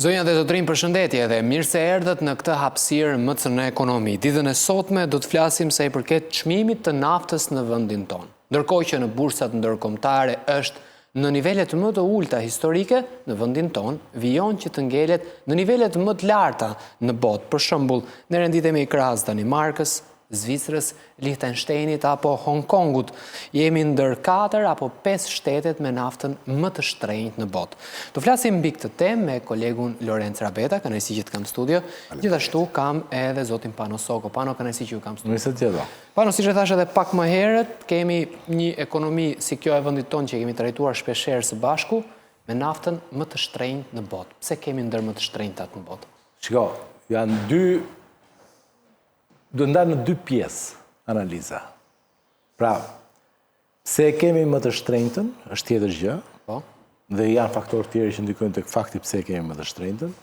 Zonja dhe zotërin, përshëndetje dhe mirë se erdhët në këtë hapësirë më të në ekonomi. Ditën e sotme do të flasim sa i përket çmimit të naftës në vendin tonë. Ndërkohë që në bursat ndërkombëtare është në nivelet më të ulta historike, në vendin tonë vijon që të ngelet në nivelet më të larta në botë. Për shembull, ne renditemi krahas Danimarkës, Zvicrës, Liechtensteinit apo Hong Kongut. Jemi ndër 4 apo 5 shtetet me naftën më të shtrenjtë në botë. Do flasim mbi këtë temë me kolegun Lorenz Rabeta, kënaqësi që të kam studio. Gjithashtu kam edhe zotin Pano Soko. Pano, kënaqësi që ju kam studio. Mirë se t'jeta. Pano, siç e thash edhe pak më herët, kemi një ekonomi si kjo e vendit tonë që kemi trajtuar shpeshherë së bashku me naftën më të shtrenjtë në botë. Pse kemi ndër më të shtrenjtat në botë? Shiko, janë do ndarë në dy pjesë analiza. Pra, pse kemi më të shtrenjtën, është tjetër gjë, dhe janë faktorë tjerë që ndikojnë tek fakti pse kemi më të shtrenjtën,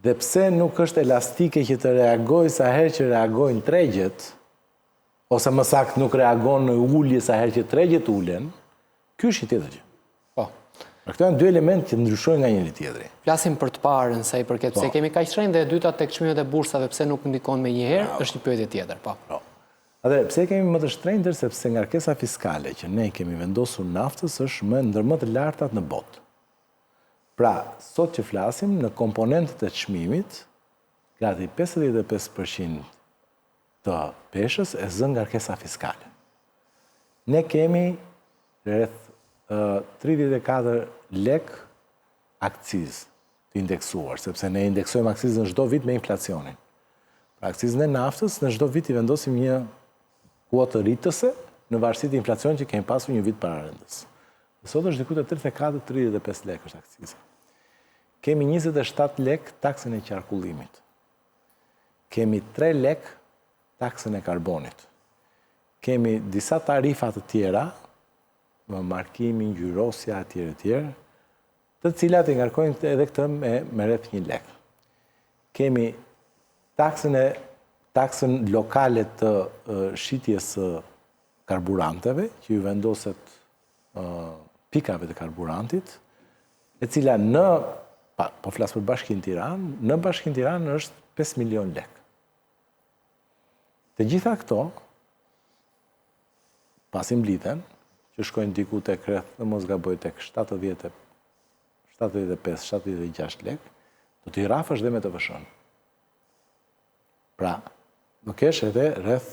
dhe pse nuk është elastike që të reagojë sa herë që reagojnë tregjet, ose më saktë nuk reagon në ulje sa herë që tregjet ulen, ky është tjetër gjë. Këto janë dy elementë që ndryshojnë nga njëri tjetri. Flasim për të parën sa i përket pse kemi kaq shtrenjtë dhe e dyta tek çmimet e bursave pse nuk ndikon më njëherë, është një pyetje tjetër, po. Atëherë, pse kemi më të shtrenjtë sepse ngarkesa fiskale që ne kemi vendosur naftës është ndër më të lartat në botë. Pra, sot që flasim në komponentët e çmimit, gati 55% të peshës e zën ngarkesa fiskale. Ne kemi rreth 34 lek akcizë të indeksuar, sepse ne indeksojmë akcizën çdo vit me inflacionin. Pra akcizën e naftës në çdo vit i vendosim një kuotë rritëse në varësi të inflacionit që kemi pasur një vit paralendës. Sot është diku te 34-35 lek është akciza. Kemi 27 lek taksën e qarkullimit. Kemi 3 lek taksën e karbonit. Kemi disa tarifa të tjera, më markimin, gjyrosja, etj., të cilat i ngarkojnë edhe këtë me rreth 1 lek. Kemi taksën lokale të shitjes së karburanteve, që ju vendoset pikave të karburantit, e cila po flas për Bashkinë Tiranë, në Bashkinë Tiranë është 5 milion lek. Të gjitha këto, pasi mbliten, që shkojnë diku tek rreth, në mos gaboj tek 75-76 lek, do t'i rafësh dhe me të vëshën. Pra, do kesh edhe rreth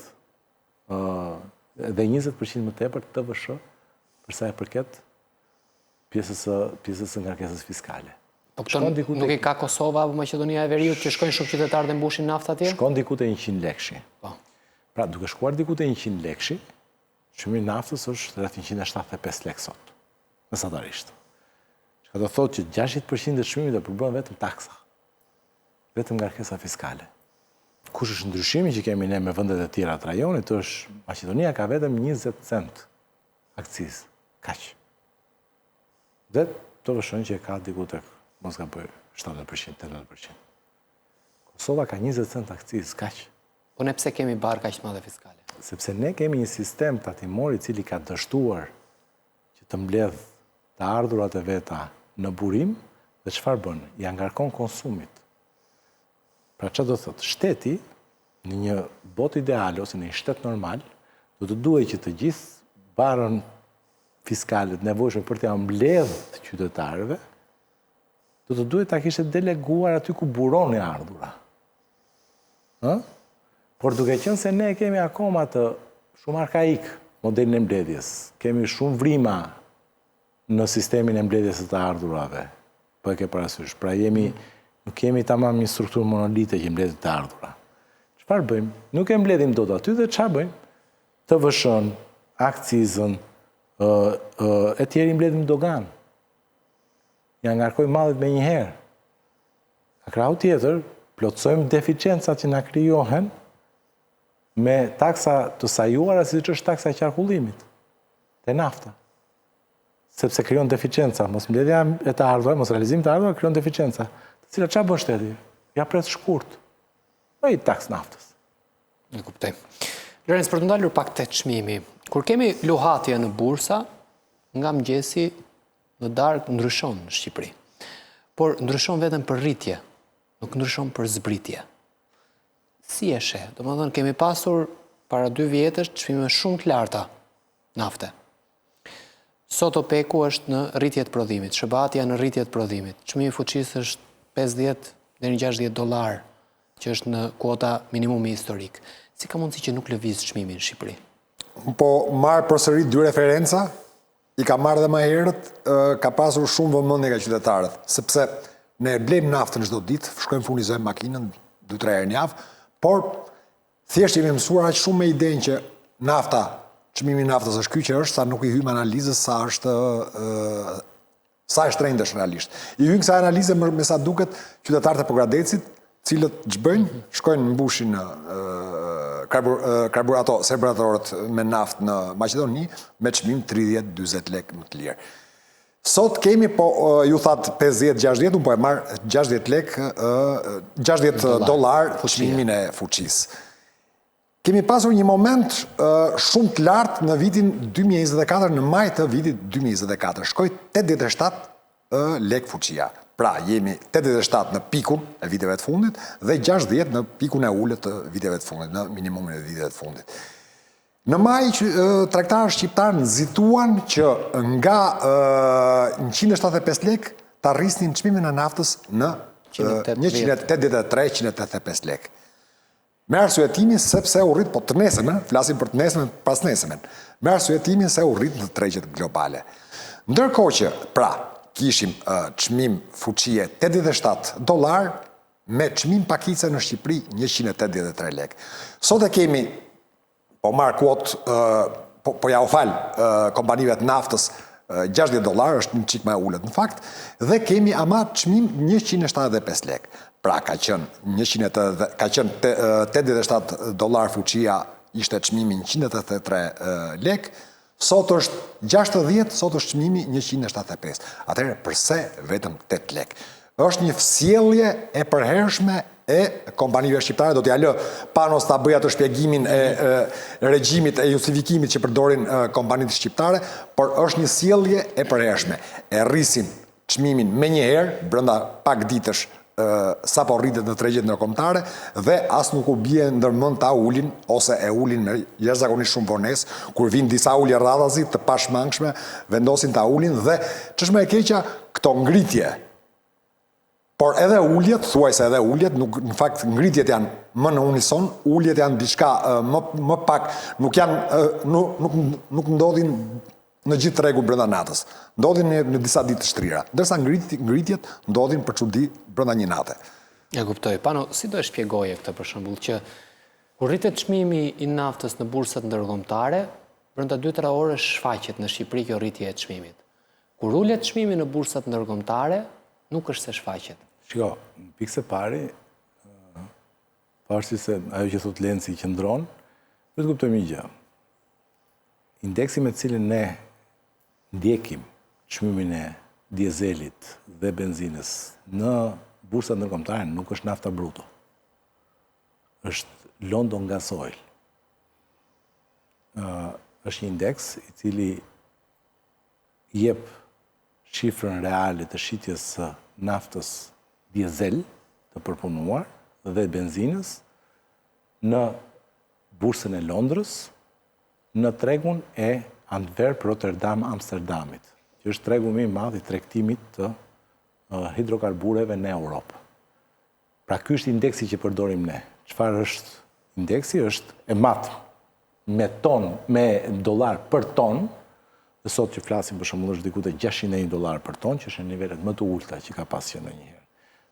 edhe 20% më tepër të vëshë përsa e përket pjesës së ngarkesës fiskale. Po këto nuk i ka Kosova apo Maqedonia e Veriut që shkojnë shumë qytetarë dhe mbushin naftë atje? Shkon diku te 100 lekshi. Pra, duke shkuar diku te 100 lekshi, çmimi i naftës është rreth 175 lek sot, mesatarisht. Çka do thotë që 60% të çmimit do përbën vetëm taksa, vetëm ngarkesa fiskale. Kush është ndryshimi që kemi ne me vendet e tjera të rajonit, është Maqedonia ka vetëm 20 cent akcizë, kaq. Dhe të vëshën që ka diku tek, mos gaboj, 70%, 80%. Kosova ka 20 cent akcizë, kaq. Po ne pse kemi barë kaq të madhe fiskale? Sepse ne kemi një sistem tatimor i cili ka dështuar që të mbledh të ardhurat e veta në burim dhe çfarë bën? Ja ngarkon konsumit. Pra çfarë do thotë? Shteti në një botë ideale ose në një shtet normal do të duhet që të gjithë barën fiskale të nevojshme për t'ia mbledh të qytetarëve do të duhet ta kishte deleguar aty ku buron e ardhura. Por duke qenë se ne kemi akoma të shumë arkaik modelin e mbledhjes, kemi shumë vrima në sistemin e mbledhjes të ardhurave, po e ke parasysh. Pra nuk kemi tamam një strukturë monolite që mbledh të ardhura. Çfarë bëjmë? Nuk e mbledhim dot aty dhe çfarë bëjmë? Të vëshën, akcizën, e tjerë i mbledhim dogan. Ja ngarkojmë mallet me njëherë. Ka krau tjetër, plotësojmë deficiencat që na krijohen me taksa të sajuara siç është taksa e qarkullimit, te nafta. Sepse krijon deficienca, mos mbledhja e të ardhurave, mos realizimi të ardhurave krijon deficienca, të cilat çfarë bën shteti? Ja pres shkurt. Po i taks naftës. E kuptoj. Lorenz, për të ndalur pak te çmimi, kur kemi luhatje në bursa, nga mëngjesi në darkë ndryshon në Shqipëri. por ndryshon vetëm për rritje, nuk ndryshon për zbritje. Si e sheh? Domethënë kemi pasur para 2 vjetësh çmime shumë të larta nafte. Sot OPEC-u është në rritje të prodhimit, SHBAT-ja në rritje të prodhimit. Çmimi i fuqisë është 50 deri në $60, që është në kuota minimumi historik. Si ka mundësi që nuk lëviz çmimi në Shqipëri? Po marë përsëri 2 referenca, i ka marrë dhe më herët, ka pasur shumë vëmendje nga qytetarët, sepse ne blejmë naftën çdo ditë, shkojmë furnizojmë makinën 2-3 herë në javë, por thjesht jemi mësuar aq shumë me idenë që nafta, çmimi i naftës është ky që është, sa nuk i hyjmë analizës sa është rëndësh realisht. I hyjmë kësaj analize me sa duket qytetarët e Pogradecit, cilët ç'bëjnë, shkojnë mbushin karburatorët me naftë në Maqedoni me çmim 30-40 lekë më të lirë. Sot kemi, po ju thatë 50-60, unë po e marë 60 lekë, $60 çmimin e fuqisë. Kemi pasur një moment shumë të lartë në vitin 2024, në maj të vitit 2024. Shkoj 87 lekë fuqia. Pra, jemi 87 në pikun e viteve të fundit dhe 60 në pikun e ullët të viteve të fundit, në minimumin e viteve të fundit. Në maj, tregtarët shqiptarë nëzituan që nga 175 lekë të arrisnin çmimin e naftës në 183-185 lekë. Me arsyetimin sepse u rrit, po të nesëmen, flasim për të nesëmen, pas nesëmen, me arsyetimin se u rrit në tregjet globale. Ndërkohë që, pra, kishim çmim fuqie $87 me çmim pakice në Shqipëri 183 lekë. Sot e kemi, po marë kuotë, po ja u falë kompanive të naftës, $60 është një qik më e ullët në fakt, dhe kemi ama çmim 175 lekë. Pra ka qenë $87 fuqia, ishte çmimi 183 lekë, sot është 60, sot është çmimi 175. Atëherë përse vetëm 8 lekë? Është një sjellje e përhershme e kompanive shqiptare, do t'ja lë Panos ta bëja të shpjegimin e regjimit e justifikimit që përdorin kompanitë shqiptare, por është një sjellje e përhershme. E rrisin çmimin me njëherë, brenda pak ditësh sa po rritet në tregjet ndërkombëtare dhe as nuk u bie ndërmend ta ulin ose e ulin me jashtëzakonisht shumë vonesë, kur vin disa ulje radhazi të pashmangshme, vendosin ta ulin dhe ç'është më e keqja, këto ngritje. Por edhe uljet, thuajse edhe uljet, në fakt ngritjet janë më në unison, uljet janë diçka më pak, nuk ndodhin në gjithë tregu brenda natës. Ndodhin në disa ditë të shtrira, ndërsa ngritjet ndodhin për çudi brenda një nate. Ja kuptoj. Pano, si do e shpjegoje këtë për shembull që kur rritet çmimi i naftës në bursat ndërkombëtare, brenda 2-3 orë shfaqet në Shqipëri kjo rritje e çmimit. Kur ulet çmimi në bursat ndërkombëtare, nuk është se shfaqet. Shiko, në pikë së pari, pavarësisht se ajo që thot Lenci qëndron, duhet të kuptojmë një gjë. Indeksi me cilin ne ndjekim çmimin e dizelit dhe benzinës në bursat ndërkombëtare nuk është nafta bruto. Është London Gasoil. Është një indeks i cili jep shifrën reale të shitjes së naftës dizel të përpunuar dhe benzinës në bursën e Londrës, në tregun e Antwerp, Rotterdam, Amsterdamit, që është tregu më i madh i tregtimit të hidrokarbureve në Europë. Pra ky është indeksi që përdorim ne. Çfarë është indeksi? Është e matë me ton, me dollar për ton, dhe sot që flasim për shembull është diku te $601 për ton, që është në nivelet më të ulta që ka pasur ndonjëherë.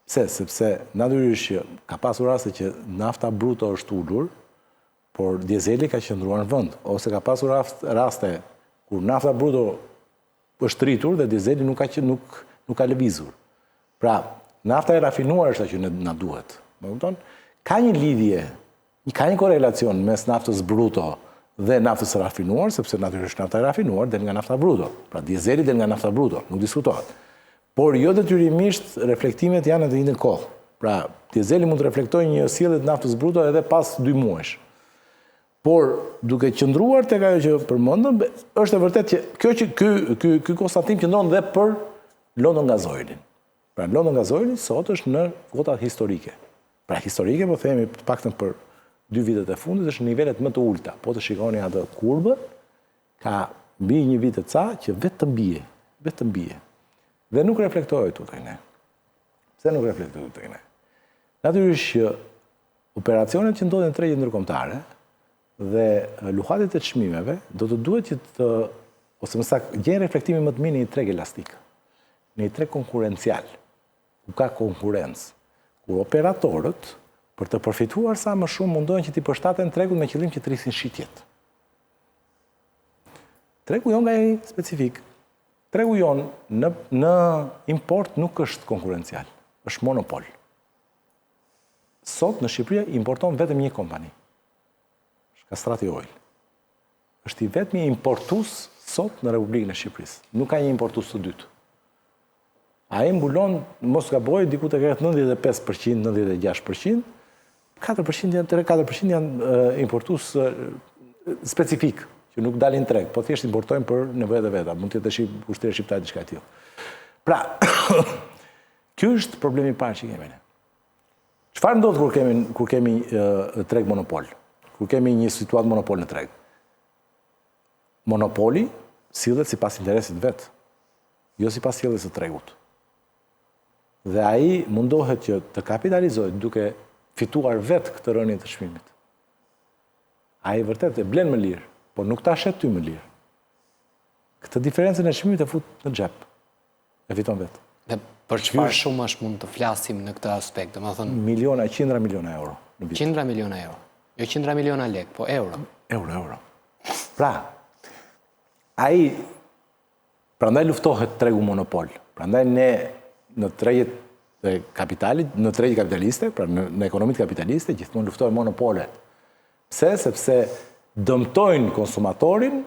Pse? Sepse natyrisht që ka pasur raste që nafta bruto është ulur, por dizeli ka qëndruar në vend, ose ka pasur raste kur nafta bruto është rritur dhe dizeli nuk ka lëvizur. Pra, nafta e rafinuar është ajo që na duhet. Më kupton? Ka një lidhje, ka një korelacion mes naftës bruto dhe naftës rafinuar, sepse natyrisht nafta e rafinuar del nga nafta bruto. Pra, dizeli del nga nafta bruto, nuk diskutohet. Por jo detyrimisht reflektimet janë në të njëjtën kohë. Pra, dizeli mund të reflektojë një sjellje të naftës bruto edhe pas 2 muajsh. Por duke qëndruar tek ajo që përmendëm, është e vërtetë që ky konstatim qëndron dhe për London Gasoilin. Pra në London Gazoli sot është në kotat historike. Pra historike, po themi paktën për 2 vitet e fundit, është në nivelet më të ulta. Po të shikoni atë kurbën, ka mbi një vit të ca që vetëm bie. Dhe nuk reflektohet tu tek ne. Pse nuk reflektohet tu tek ne? Natyrisht që operacionet që ndodhin në tregjet ndërkombëtare dhe luhatit e çmimeve do të duhet që ose më saktë gjejnë reflektimin më të mirë në një treg elastik, në një treg konkurencial, ku ka konkurrencë, kur operatorët për të përfituar sa më shumë mundohen që t'i përshtaten tregun me qëllim që të rrisin shitjet. Tregu jon nga i specifik. Tregu jon në import nuk është konkurencial, është monopol. Sot në Shqipëri importon vetëm një kompani. Është Kastrati Oil. Është i vetmi importues sot në Republikën e Shqipërisë. Nuk ka një importues të dytë. Ai mbulon, mos gaboj, diku tek 95%, 96%, 4% janë importues specifik, që nuk dalin treg, po thjesht importojnë për nevojat e veta, mund të jetë ushtria shqiptare diçka e tillë. Pra, ky është problemi i parë që kemi ne. Çfarë ndodh kur kemi treg monopol? Kur kemi një situatë monopol në treg? Monopoli sillet sipas interesit vet, jo sipas sjelljes së tregut. Dhe ai mundohet që të kapitalizojë duke fituar vet këtë rënje të çmimit. Ai vërtet e blen më lirë, por nuk ta shet ty më lirë. Këtë diferencën e çmimit e fut në xhep. E fiton vet. Dhe për çfarë shumash mund të flasim në këtë aspekt? Domethënë miliona, qindra miliona euro në vit. Qindra miliona euro. Jo qindra miliona lek, po euro. Euro. Pra, ai prandaj luftohet tregu monopol. Prandaj ne në tregjet e kapitalit, në tregjet kapitaliste, pra në ekonomitë kapitaliste, gjithmonë luftojnë monopolet. Pse? Sepse dëmtojnë konsumatorin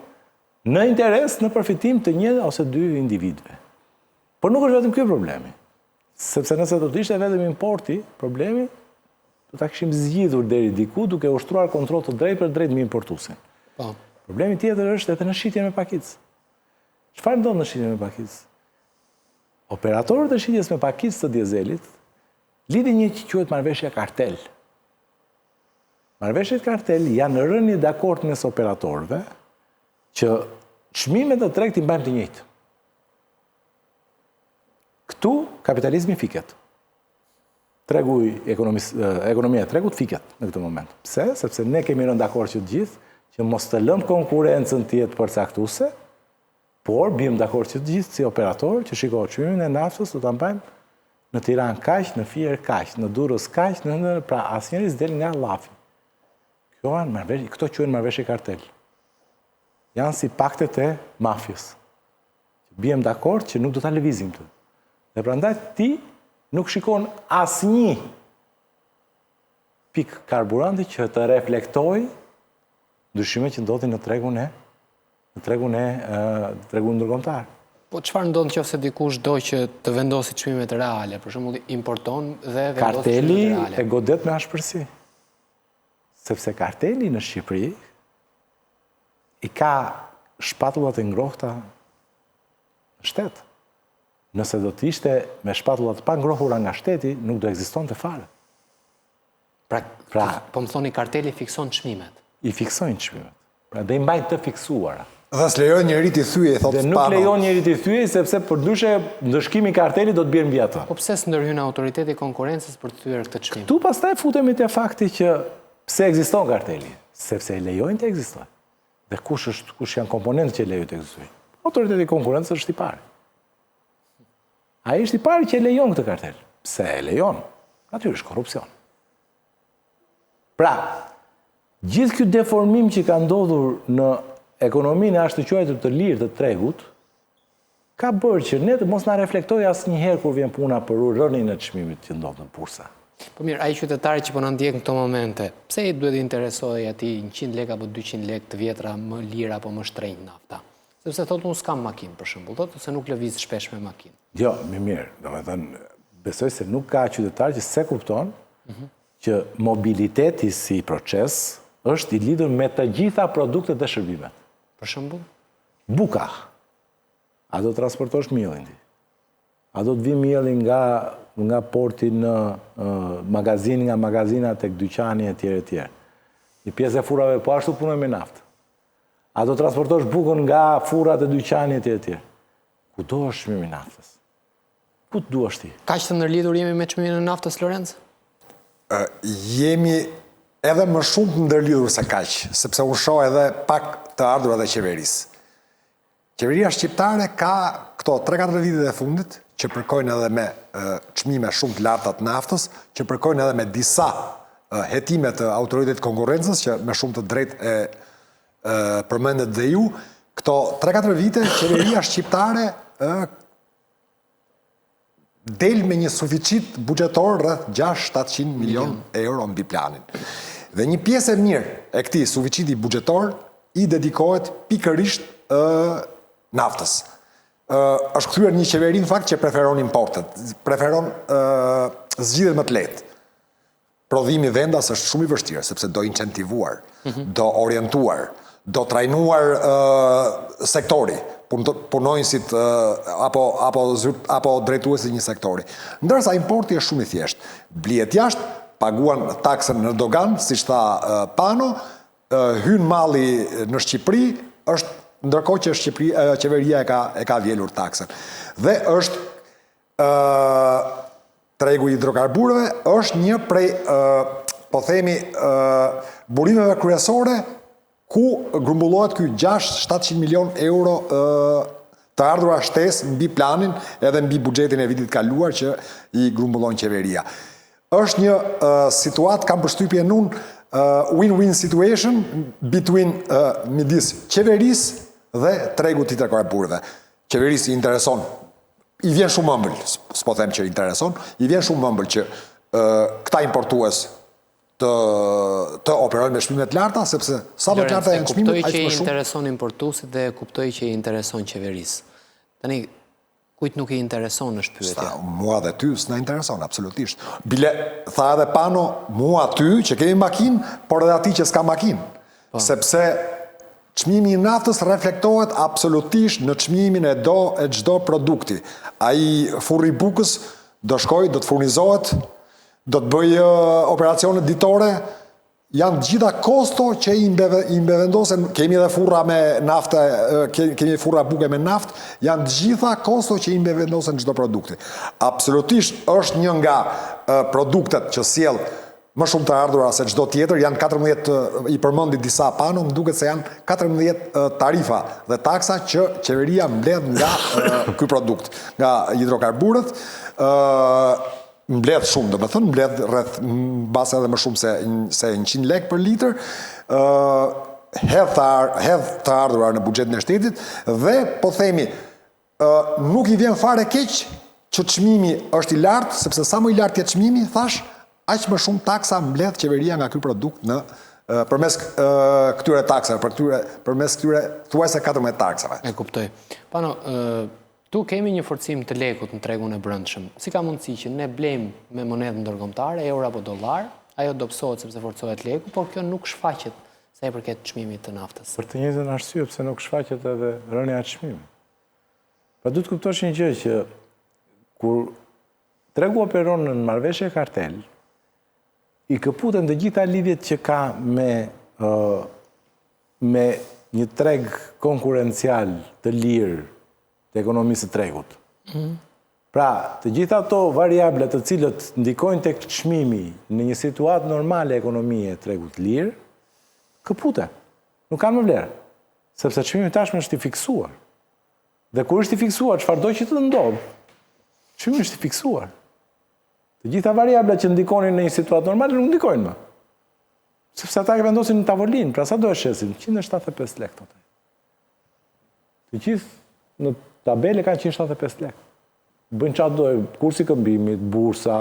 në interes, në përfitim të një ose dy individëve. Por nuk është vetëm ky problemi. Sepse nëse do të ishte vetëm importi, problemi do ta kishim zgjidhur deri diku duke ushtruar kontroll të drejtë për drejt me importuesin. Po. Problemi tjetër është edhe në shitjen me pakicë. Çfarë ndodh në shitjen me pakicë? Operatorët e shitjes me pakicë të dizelit lidhin një që quhet marrëveshje kartel. Marrëveshjet kartel janë rënie dakord mes operatorëve që çmimet të tregtit i mbajmë të njëjtë. Këtu kapitalizmi fiket. Ekonomia e tregut fiket në këtë moment. Pse? Sepse ne kemi rënë dakord që të gjithë që mos të lëmë konkurrencën të jetë përcaktuese, por bim dakord që të gjithë si operator që shikohet çmimin e naftës do ta mbajmë në Tiranë kaq, në Fier kaq, në Durrës kaq, pra asnjëri s'del nga llafi. Këto quhen marrëveshje kartel. Janë si paktet e mafjes. Biem dakord që nuk do ta lëvizim këtë. Dhe prandaj ti nuk shikon asnjë pik karburanti që të reflektojë ndryshimet që ndodhin në tregun ndërkombëtar. Po çfarë ndodh nëse dikush do që të vendosë çmimet reale, për shembull importon dhe vendos çmimet reale? Karteli e godet me ashpërsi. Sepse karteli në Shqipëri i ka shpatullat e ngrohta në shtet. Nëse do të ishte me shpatullat pa ngrohura nga shteti, nuk do ekzistonte fare. Pra, po më thoni karteli fikson çmimet. I fiksojnë çmimet. Pra dhe i mbajnë të fiksuara. Dhe s'lejon njëri t'i thyej, thotë Dhe nuk lejon njëri t'i thyej, sepse përndryshe ndëshkimi i kartelit do të bjerë mbi atë. Po pse s'ndërhyn autoriteti i konkurrencës për të thyer këtë çmim? Tu pastaj futemi te fakti që pse ekziston karteli? Sepse e lejojnë të ekzistojnë. Dhe kush janë komponentët që lejojnë të ekzistojnë? Autoriteti i konkurrencës është i parë. Ai është i parë që e lejon këtë kartel. Pse e lejon? Natyrisht korrupsion. Pra, gjithë ky deformim që ka ndodhur në ekonominë e ashtu quajtur të lirë të tregut, ka bërë që ne të mos na reflektojë asnjëherë kur vjen puna për rënien e çmimit që ndodh në bursa. Po mirë, ai qytetari që po na ndjek në këto momente, pse i duhet të interesojë atij 100 lekë apo 200 lekë të vjetra më lirë apo më shtrenjtë nafta? Sepse thotë unë s'kam makinë për shembull, thotë se nuk lëviz shpesh me makinë. Jo, mirë, domethënë besoj se nuk ka qytetar që se kupton që mobiliteti si proces është i lidhur me të gjitha produktet dhe shërbimet. Për shembull, buka. A do transportosh mielin ti? A do të vi mielli nga porti në magazin, nga magazina tek dyqani e tjerë e tjerë. Një pjesë e furrave po ashtu punojnë me naftë. A do transportosh bukën nga furrat e dyqani e tjerë e tjerë. Ku do është çmimi i naftës? Ku të duash ti? Kaq të ndërlidhur jemi me çmimin e naftës, Lorenz? Jemi edhe më shumë të ndërlidhur se kaq, sepse unë shoh edhe pak të ardhurat e qeverisë. Qeveria shqiptare ka këto 3-4 vitet e fundit që përkojnë edhe me çmime shumë të larta të naftës, që përkojnë edhe me disa hetime të autoritetit konkurrencës, që me shumë të drejtë e përmendet dhe ju, këto 3-4 vite qeveria shqiptare del me një suficit buxhetor rreth 600-700 milion euro mbi planin. Dhe një pjesë e mirë e këtij suficiti buxhetor i dedikohet pikërisht naftës. Është kthyer një qeveri në fakt që preferon importet, preferon zgjidhjet më të lehtë. Prodhimi vendas është shumë i vështirë, sepse do incentivuar, do orientuar, do trajnuar sektori, punonjësit apo drejtuesit një sektori. Ndërsa importi është shumë i thjeshtë. Blihet jashtë, paguan taksën në dogan, siç tha Pano, hyn malli në Shqipëri, është ndërkohë që qeveria e ka vjelur taksën. Dhe është tregu i hidrokarburëve është një prej, po themi, burimeve kryesore ku grumbullohet ky 600-700 milion euro të ardhura shtesë mbi planin edhe mbi buxhetin e vitit kaluar që i grumbullon qeveria. Është një situatë, kam përshtypjen unë, win-win situation between midis qeverisë dhe tregut të hidrokarburëve. Qeverisë i intereson, i vjen shumë ëmbël, s'po them që intereson, i vjen shumë ëmbël që këta importues të operojnë me çmime të larta, sepse sa më të larta janë çmimet, aq më shumë. Kuptoj që i intereson importuesit dhe kuptoj që i intereson qeverisë. Tani, kujt nuk i intereson është pyetja. Mua dhe ty s'na intereson, absolutisht. Bile, tha edhe Pano, mua ty që kemi makinë, por edhe ati që s'ka makinë. Sepse çmimi i naftës reflektohet absolutisht në çmimin e çdo produkti. Ai furri i bukës do shkojë, do të furnizohet, do të bëjë operacione ditore, janë gjitha kosto që i mbevendosen, kemi edhe furra me naftë, kemi furra buke me naftë, janë gjitha kosto që i mbevendosen çdo produkti. Absolutisht është një nga produktet që sjell më shumë të ardhura se çdo tjetër, janë 14, i përmendi disa Pano, më duket se janë 14 tarifa dhe taksa që qeveria mbledh nga ky produkt, nga hidrokarburët. Mbledh shumë, domethënë, mbledh rreth mbase edhe më shumë se 100 lekë për litër, hedh të ardhurar në buxhetin e shtetit dhe, po themi, nuk i vjen fare keq që çmimi është i lartë, sepse sa më i lartë jetë çmimi, thash, aq më shumë taksa mbledh qeveria nga ky produkt përmes këtyre taksave, përmes këtyre thuajse 14 taksave. E kuptoj. Pano, tu kemi një forcim të lekut në tregun e brendshëm. Si ka mundësi që ne blejmë me monedë ndërkombëtare, euro apo dollar, ajo dobësohet sepse forcohet leku, por kjo nuk shfaqet sa i përket çmimit të naftës. Për të njëjtën arsye pse nuk shfaqet edhe rënja e çmimit. Pa duhet të kuptosh një gjë që kur tregu operon në marrëveshje kartel, i këputen të gjitha lidhjet që ka me një treg konkurencial të lirë të ekonomisë të tregut. Pra, të gjitha ato variable të cilët ndikojnë tek çmimi në një situatë normale ekonomie e tregut lirë, këputen. Nuk kanë më vlerë. Sepse çmimi tashmë është i fiksuar. Dhe kur është i fiksuar, çfarëdo që të ndodhë, çmimi është i fiksuar. Të gjitha variablet që ndikonin në një situatë normale nuk ndikojnë më. Sepse ata e vendosin në tavolinë, pra sa do e shesin? 175 lekë. Të gjithë në tabele kanë 175 lekë. Bëjnë qatë dojë, kursi këmbimit, bursa,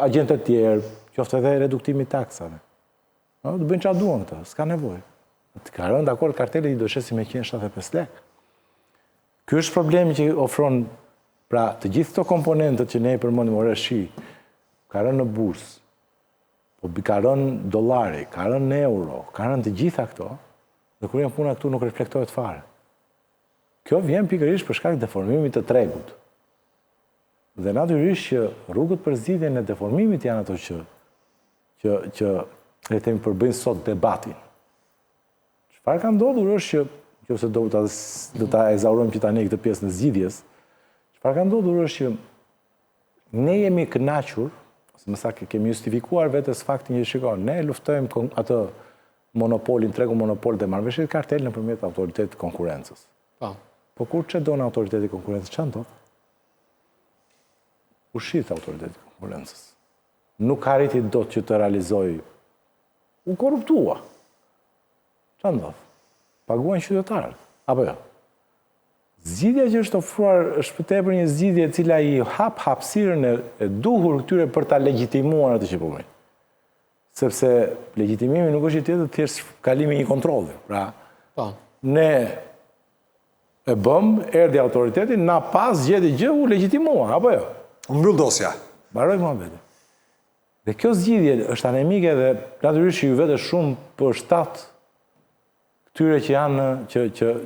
agentët tjerë, qoftë edhe reduktimi taksave. Të bëjnë qatë duan këta, s'ka nevojë. Të ka rënë dakord karteli i do shesi me 175 lekë. Ky është problemi që ofron, pra të gjithë këto komponentët që ne i përmendim ore shi, ka rënë në bursë, po ka rënë dollari, ka rënë në euro, ka rënë të gjitha këto, dhe kur janë puna këtu nuk reflektohet fare. Kjo vjen pikërisht për shkak deformimit të tregut. Dhe natyrisht që rrugët për zgjidhjen e deformimit janë ato që le të themi përbëjnë sot debatin. Çfarë ka ndodhur është që nëse do ta ezaurojmë që tani këtë pjesë në zgjidhjes, çfarë ka ndodhur është që ne jemi kënaqur, ose më saktë kemi justifikuar vetes faktin që shikon, ne luftojmë atë monopolin, tregu monopol dhe marrëveshjet kartel nëpërmjet autoritetit të konkurrencës. Po kur çdo në autoriteti i konkurrencës çan ndodh? U shit autoriteti i konkurrencës. Nuk arriti dot që të realizojë. U korruptua. Çan ndodh? Paguajnë qytetarët, apo jo? Zgjidhja që është ofruar është tepër një zgjidhje e cila i hap hapësirën e duhur këtyre për ta legjitimuar atë që po bëjnë. Sepse legjitimimi nuk është tjetër thjesht kalimi i një kontrolli. Pra, ne e bëm, erdhi autoriteti, na pas gjeti gjë u legjitimua, apo jo? U mbyll dosja. Mbaroj muhabeti. Dhe kjo zgjidhje është anemike dhe natyrisht ju vetë shumë për shtat këtyre që janë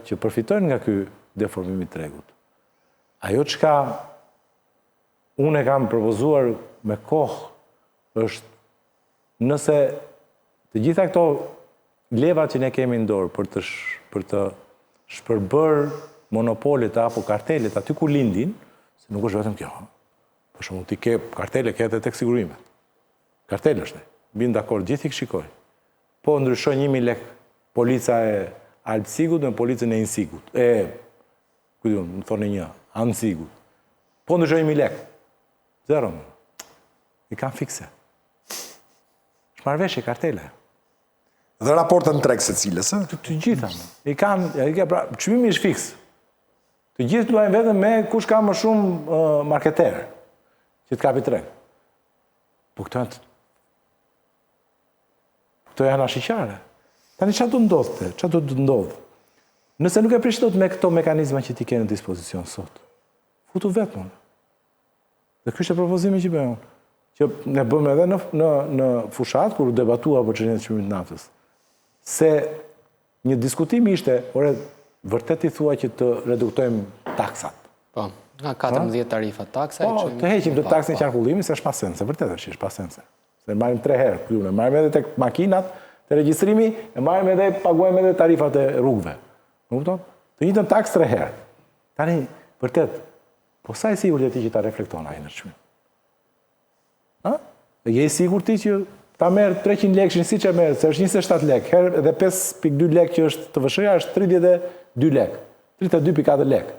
që përfitojnë nga ky deformimi i tregut. Ajo çka unë kam propozuar me kohë është nëse të gjitha këto levat që ne kemi në dorë për të shpërbër monopolit apo kartelet aty ku lindin, se nuk është vetëm kjo. Për shembull, ti ke kartele ke edhe tek sigurimet. Kartel është. Bin dakord, gjithë i shikoj. Po ndryshon 1000 lek polica e Alpsigut me policën e Insigut. Ku diun, më thonë një, Ansigut. Po ndryshon 1000 lek. Zero. I kanë fikse. Shmarrveshje kartele. Dhe raportën treg secilës, ë? Të gjitha. Çmimi është fiks. Të gjithë luajnë vetëm me kush ka më shumë marketer që të kapi treg. Po këto janë ashiqare. Tani çfarë do ndodhte? Çfarë do të ndodhë? Nëse nuk e prish dot me këto mekanizma që ti ke në dispozicion sot, futu vetëm. Dhe ky është propozimi që bëjmë. Që ne bëmë edhe në fushat kur debatua për çështjen e çmimit të naftës. Se një diskutim ishte, vërtet i thua që të reduktojmë taksat. Po, nga 14 tarifa taksa. Po, të heqim të taksën e qarkullimit, se është pasense, vërtet është pasense. Se marrim 3 herë, këtu, marrim edhe tek makinat, të regjistrimi, e marrim edhe, paguajmë edhe tarifat e rrugëve. Më kupton? Të njëjtën taks 3 herë. Tani, vërtet, po sa e sigurt je ti që ta reflekton ai në çmim? Je i sigurt ti që ta merr 300 lekë siç e merr, se është 27 lekë, herë edhe 5.2 lekë që është të vëshëja është 32 lekë. 32.4 lekë.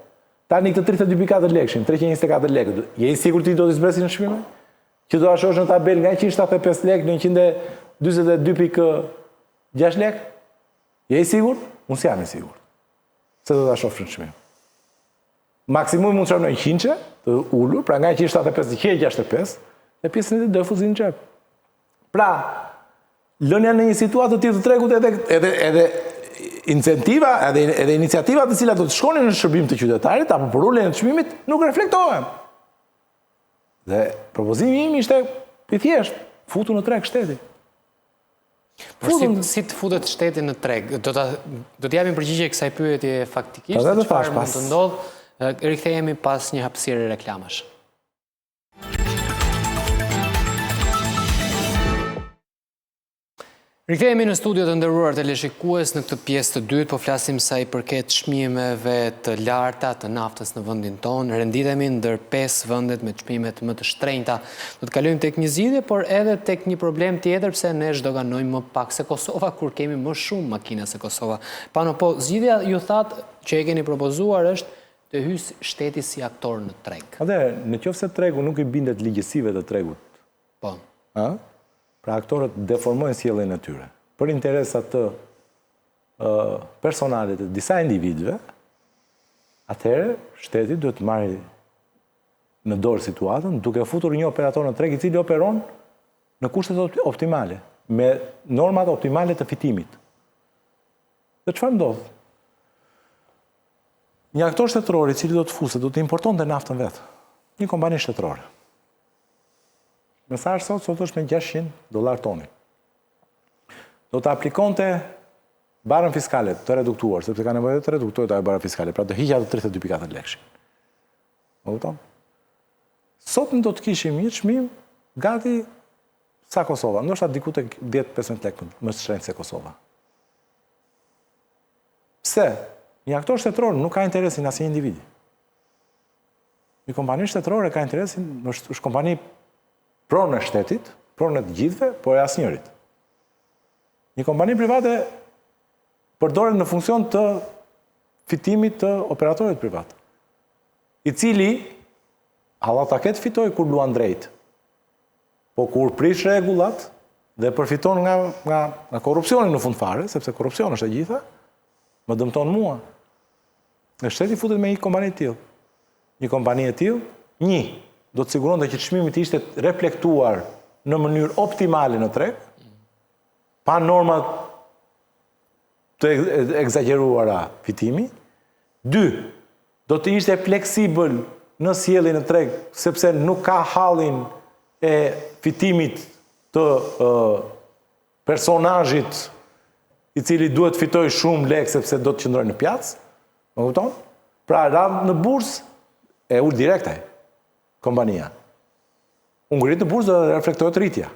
Tani këtë 32.4 lekëshin, 324 lekë, je i sigurt ti do të zbresin në çmime? Që do ta shohësh në tabelë nga 175 lekë në 142.6 lekë? Je i sigurt? Unë s'jam i sigurt. Se do ta shohësh në çmim. Maksimumi mund të shkojë në 100 të ulur, pra nga 175 të 165, dhe pjesën e do fuzin në xhep. Pra, lënia në një situatë të tillë të tregut edhe incentiva, edhe iniciativa të cilat do të shkonin në shërbim të qytetarit apo për uljen e çmimit nuk reflektohen. Dhe propozimi im ishte i thjeshtë, futu në treg shteti. Si të futet shteti në treg? Do të japim përgjigje kësaj pyetje faktikisht, çfarë mund të ndodhë? Rikthehemi pas një hapësire reklamash. Rikthehemi në studio të nderuar teleshikues në këtë pjesë të dytë, po flasim sa i përket çmimeve të larta të naftës në vendin tonë. Renditemi ndër 5 vendet me çmimet më të shtrenjta. Do të kalojmë tek një zgjidhje, por edhe tek një problem tjetër, pse ne zhdoganojmë më pak se Kosova kur kemi më shumë makina se Kosova. Pano, po zgjidhja ju thatë që e keni propozuar është të hysë shteti si aktor në treg. Atëherë, nëse tregu nuk i bindet ligjësive të tregut. Po. Pra aktorët deformojnë sjelljen e tyre për interesat të personale të disa individëve, atëherë shteti duhet të marrë në dorë situatën duke futur një operator në treg i cili operon në kushtet optimale, me normat optimale të fitimit. Dhe çfarë ndodh? Një aktor shtetëror i cili do të fusë, do të importonte naftën vetë. Një kompani shtetërore. Mesazh sot është me $600 toni. Do të aplikonte barën fiskale të reduktuar, sepse ka nevojë të reduktojë ajo bara fiskale, pra të hiqja të 32.4 lekshin. Më kupton? Sot do të kishim një çmim gati sa Kosova, ndoshta diku tek 10-15 lekë më shtrenjtë se Kosova. Pse? Një aktor shtetëror nuk ka interesin asnjë individi. Një kompani shtetërore ka interesin, është kompani pronë e shtetit, pronë e të gjithëve, por e asnjërit. Një kompani private përdoret në funksion të fitimit të operatorit privat, i cili hallataket fitoj kur luan drejt, po kur prish rregullat dhe përfiton nga korrupsioni në fund fare, sepse korrupsioni është e gjitha, më dëmton mua. Në shteti futet me një kompani të tillë. Një kompani e tillë, do të siguronte që çmimi të ishte reflektuar në mënyrë optimale në treg, pa norma të egzageruara fitimi. 2, do të ishte fleksibël në sjellje në treg, sepse nuk ka hallin e fitimit të personazhit i cili duhet fitoj shumë lekë sepse do të qëndrojë në pjatës. Më kupton? Pra radh në bursë e ul direkt ai kompania. U ngrit në bursë do të reflektohet rritja.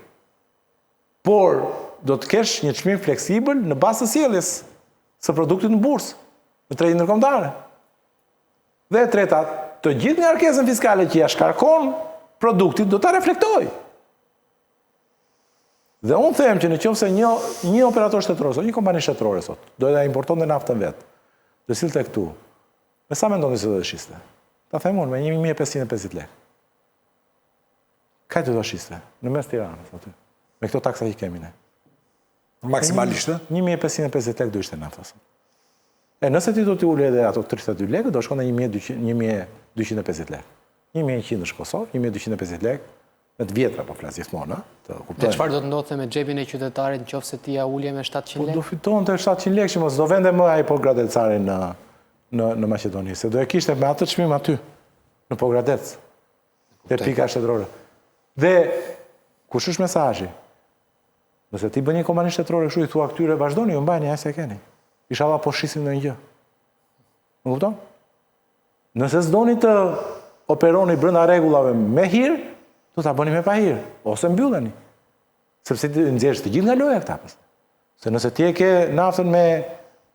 Por do të kesh një çmim fleksibël në bazë të sjelljes së produktit në bursë, në tregtin ndërkombëtar. Dhe e treta, të gjithë ngarkesën fiskale që ja shkarkon produktit do ta reflektojë. Dhe unë them që në qoftë se një operator shtetëror, një kompani shtetërore sot, do ta importonte naftën vet, do silte këtu. Me sa mendoni se do të shiste? Ta them unë me 1550 lekë. Ka të do shiste në mes Tiranës aty. Me këto taksa që kemi ne. Maksimalisht? 1550 lekë do ishte nafta sot. E nëse ti do t'i ulë edhe ato 32 lekë, do shkon në 1250 lekë. 1100 është Kosovë, 1250 lekë, me të vjetra po flas gjithmonë, të kuptojmë. Dhe çfarë do të ndodhte me xhepin e qytetarit nëse ti ja ulje me 700 lekë? Po do fitonte 700 lekë, që mos do vende më ai Pogradecarin në Maqedoni, se do e kishte me atë çmim aty në Pogradec. Te pika shtetërore. Dhe kush është mesazhi? Nëse ti bën një kompani shtetërore kështu i thua këtyre vazhdoni, ju mbajeni as e keni. Inshallah po shisim ndonjë gjë. Më kupton? Nëse s'doni të operoni brenda rregullave me hir, do ta bëni me pa hir, ose mbylleni. Sepse ti nxjerrësh të gjithë nga loja këta. Se nëse ti e ke naftën me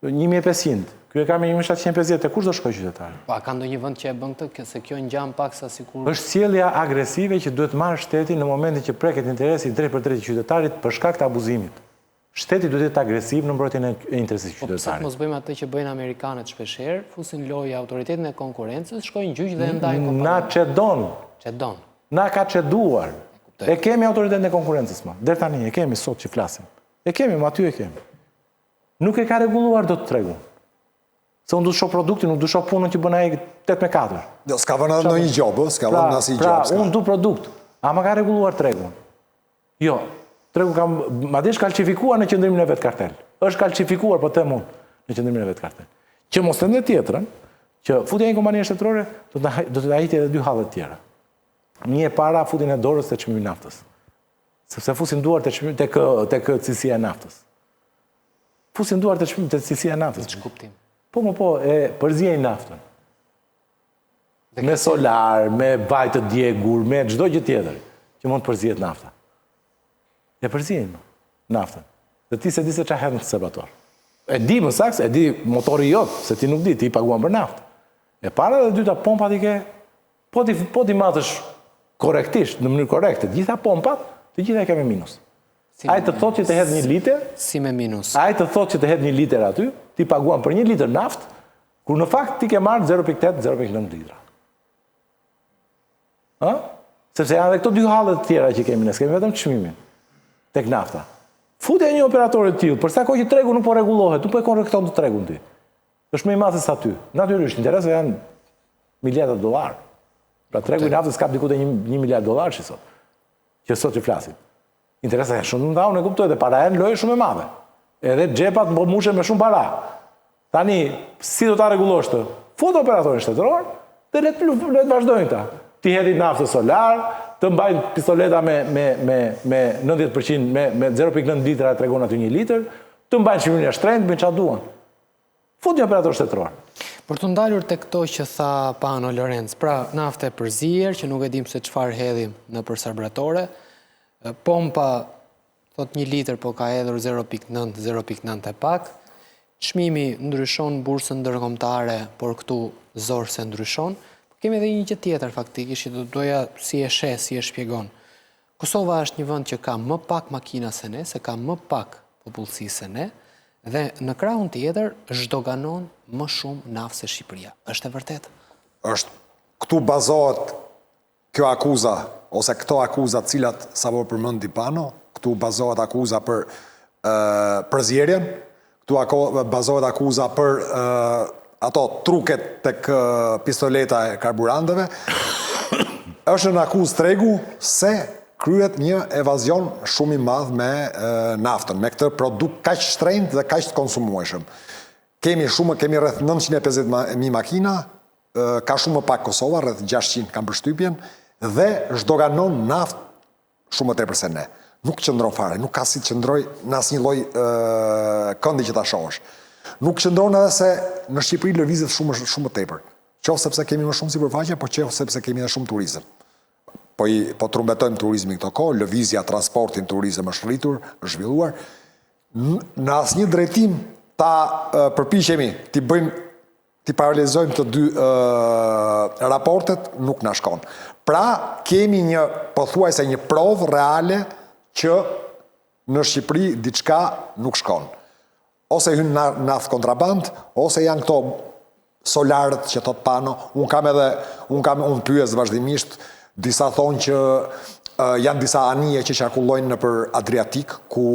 1500, ky e ka me 1750, te kush do shkojë qytetari? Pa ka ndonjë vend që e bën këtë, se kjo ngjan paksa sikur është sjellja agresive që duhet marrë shteti në momentin që preket interesi drejt për drejt i qytetarit për shkak të abuzimit. Shteti duhet të jetë agresiv në mbrojtjen e interesit të qytetarit. Po pse mos bëjmë atë që bëjnë amerikanët shpeshherë, fusin lojë autoritetin e konkurrencës, shkojnë gjyq dhe ndajnë kompaninë. Na çedon. Çedon. Na ka çeduar. E kemi autoritetin e konkurrencës më. Deri tani e kemi sot që flasim. E kemi, më aty e kemi. Nuk e ka rregulluar dot tregun. Se unë du shoh produktin, nuk du shoh punën që bën ai 8/4. Jo, s'ka vënë ndonjë gjobë, s'ka vënë asnjë gjobë. Pra, unë du produkt, a më ka rregulluar tregun? Jo, tregu ka madje është kalcifikuar në qendrimin e vet kartel. Është kalcifikuar, po them unë, në qendrimin e vet kartel. Që mos them tjetrën, që futja një kompanie shtetërore do të hajte edhe dy halle të tjera. Një e para futin e dorës te çmimi i naftës. Sepse fusin duar te çmimi tek cilësia e naftës. Fusin duar te çmimi te cilësia e naftës. Kuptim. Po, e përzien naftën. Me solar, me vaj të djegur, me çdo gjë tjetër që mund të përzihet nafta. E përzien naftën. Dhe ti se di se çfarë hedhën në serbatoar. E di më saktë, e di motori jot, se ti nuk di, ti paguan për naftë. E para dhe dyta pompat i ke, po ti matësh korrektisht, në mënyrë korrekte, gjitha pompat, të gjitha e ke me minus. Ai të thotë që të hedh 1 litër, si me minus. Ai të thotë që të hedh 1 litër aty, ti paguan për 1 litër naftë, kur në fakt ti ke marrë 0.8, 0.9 litra. Ë? Sepse janë edhe këto dy halle të tjera që kemi ne, kemi vetëm çmimin tek nafta. Futja një operatori të tillë, për sa kohë që tregu nuk po rregullohet, nuk po e korrekton të tregun ti. Është më i madh se aty. Natyrisht interesat janë miliarda dollar. Pra tregu i naftës ka diku te $1 miliard që sot. Që sot që flasim. Interesat janë shumë të mëdha, unë e kuptoj, dhe para janë lojë shumë e madhe. Edhe xhepat mushen me shumë para. Tani, si do ta rregullosh të? Fut operatorin shtetëror dhe le të vazhdojnë ta. Ti hedhi naftë solar, të mbajnë pistoleta me 90%, me 0.9 litra tregon aty 1 litër, të mbajnë çmimin e shtrenjtë, bëjnë çfarë duan. Fut një operator shtetëror. Për të ndalur te këto që tha Pano Lorenz, pra nafte përzier, që nuk e dim se çfarë hedhim në përsarbratore, pompa thot 1 litër, po ka hedhur 0.9, 0.9 e pak, çmimi ndryshon bursën ndërkombëtare, por këtu zor se ndryshon. Kemi edhe një gjë tjetër faktikisht, që doja si e sheh, si e shpjegon. Kosova është një vend që ka më pak makina se ne, se ka më pak popullsi se ne, dhe në krahun tjetër zhdoganon më shumë naftë se Shqipëria. Është e vërtetë? Këtu bazohet kjo akuza, ose këto akuzat cilat sa po përmendi Pano, këtu bazohet akuza për përzierjen, këtu bazohet akuza për ato truket tek pistoleta e karburanteve, është në akuzë tregu se kryet një evazion shumë i madh me naftën, me këtë produkt kaq shtrenjtë dhe kaq të konsumueshëm. Kemi rreth 950.000 makina, ka shumë më pak Kosova, rreth 600 kanë përshtypjen, dhe zhdoganon naftë shumë më tepër se ne. Nuk qëndron fare, nuk ka si të qëndroj në asnjë lloj këndi që ta shohësh. Nuk qëndron edhe se në Shqipëri lëvizet shumë më tepër. Qoftë sepse kemi më shumë sipërfaqe, po qoftë sepse kemi edhe shumë turizëm. Po trumbetojmë turizmin këto kohë, lëvizja, transportin, turizëm është rritur, është zhvilluar. Në asnjë drejtim ta përpiqemi ti paralelizojmë të dy raportet, nuk na shkon. Pra, kemi një pothuajse një provë reale që në Shqipëri diçka nuk shkon. Ose hyn naftë kontraband, ose janë këto solarët që thot Pano. Unë pyes vazhdimisht, disa thonë që janë disa anije që qarkullojnë nëpër Adriatik, ku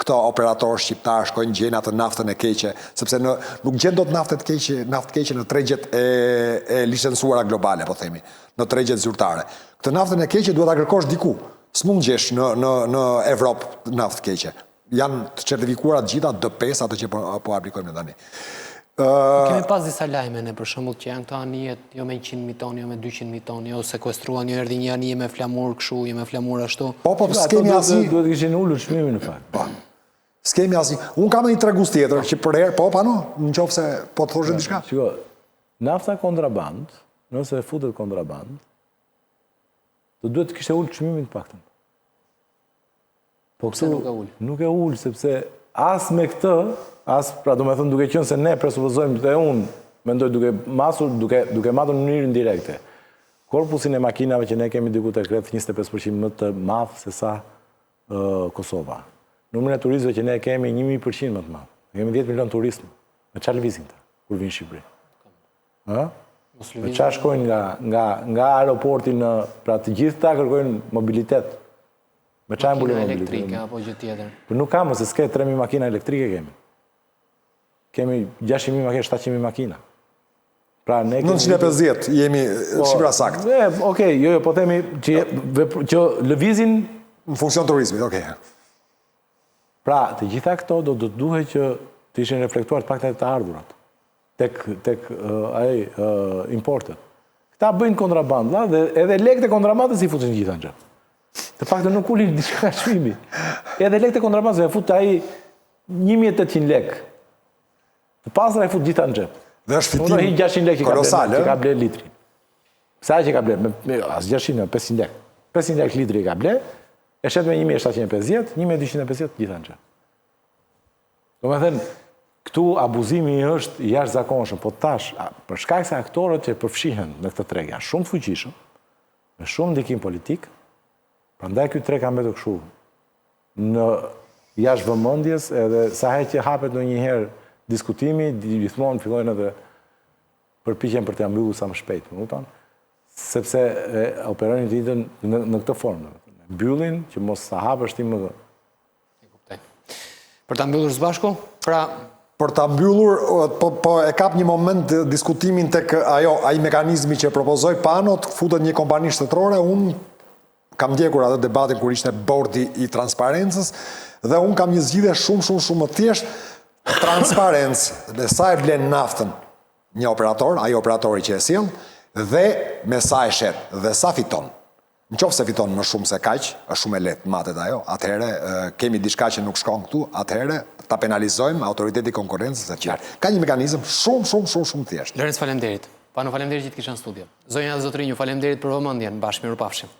këto operatorë shqiptarë shkojnë gjejnë atë naftën e keqe, sepse nuk gjen dot naftë keqe në tregjet e licencuara globale, po themi, në tregjet zyrtare. Këtë naftën e keqe duhet ta kërkosh diku. S'mund gjesh në Evropë naftë keqe. Janë të certifikuara të gjitha D5 ato që po aplikojmë në tani. Kemi pas disa lajme ne, për shembull, që janë këto anijet jo me 100.000 ton, jo me 200.000 ton, jo sekuestruan, jo erdhi një anije me flamur kështu, jo me flamur ashtu. Po, s'kemi asnjë. Duhet kishin ulur çmimin në fakt. Po. S'kemi asnjë. Unë kam një tregus tjetër që për herë, po Pano, nëse po të thoshë diçka. Shiko, nafta kontraband, nëse futet kontraband, do duhet të kishte ulur çmimin të paktën. Po pse nuk e ul? Nuk e ul sepse as me këtë, pra do me thënë duke qenë se ne presupozojmë dhe unë mendoj duke matur në mënyrë indirekte. Korpusin e makinave që ne kemi diku tek rreth 25% më të madh se sa Kosova. Numrin e turistëve që ne kemi 1000% më të madh. Ne kemi 10 milion turistë. Me çfarë lëvizin ta kur vinë në Shqipëri? Me çfarë shkojnë nga aeroporti në, pra të gjithë ta kërkojnë mobilitet. Me çfarë mbulojnë mobilitet? Elektrike apo gjë tjetër. Po nuk kam, se s'ke 3000 makina elektrike kemi. Kemi 600.000 makina, 700.000 makina. Pra ne kemi 950 jemi Shqipëra sakt. Okej, jo, po themi që lëvizin në funksion turizmit, okej. Pra, të gjitha këto do të duhet që të ishin reflektuar të paktën të ardhurat tek importet. Këta bëjnë kontrabanda dhe edhe lekët e kontrabandës i futin gjitha në xhep. Të paktën nuk ulin diçka çmimi. Edhe lekët e kontrabandës e fut ai 1800 lekë. Të pasra e fut gjitha në xhep. Dhe është fitim 600 lekë kolosal, që ka ble litri. Sa që ka ble? As 600, 500 lekë. 500 lekë litri ka ble, e shet me 1750, 1250 gjitha në xhep. Do me thënë, këtu abuzimi është jashtëzakonshëm, po tash, për shkak se aktorët që përfshihen në këtë treg janë shumë të fuqishëm, me shumë ndikim politik, prandaj ky treg ka mbetur kështu në jashtë vëmendjes, edhe sa herë që hapet ndonjëherë diskutimi, gjithmonë fillojnë edhe përpiqen për të mbyllur sa më shpejt, më kupton? Sepse operojnë ditën në këtë formë. Mbyllin që mos sa hapësh ti më. E kuptoj. Për ta mbyllur së bashku, pra për ta mbyllur, po e kap një moment diskutimin tek ai mekanizmi që propozoi Pano, të futet një kompani shtetërore. Unë kam ndjekur atë debatin kur ishte bordi i transparencës dhe unë kam një zgjidhje shumë më thjeshtë. Transparencë dhe sa e blen naftën një operator, ai operatori që e sjell, dhe me sa e shet dhe sa fiton. Nëse fiton më shumë se kaq, është shumë e lehtë matet ajo, atëherë kemi diçka që nuk shkon këtu, atëherë ta penalizojmë autoriteti konkurencës e tjerë. Ka një mekanizëm shumë thjeshtë. Lorenz, faleminderit. Pano, faleminderit që të kisha në studio. Zonja dhe zotrinj, ju faleminderit për vëmendjen. Bashkë, mirupafshim.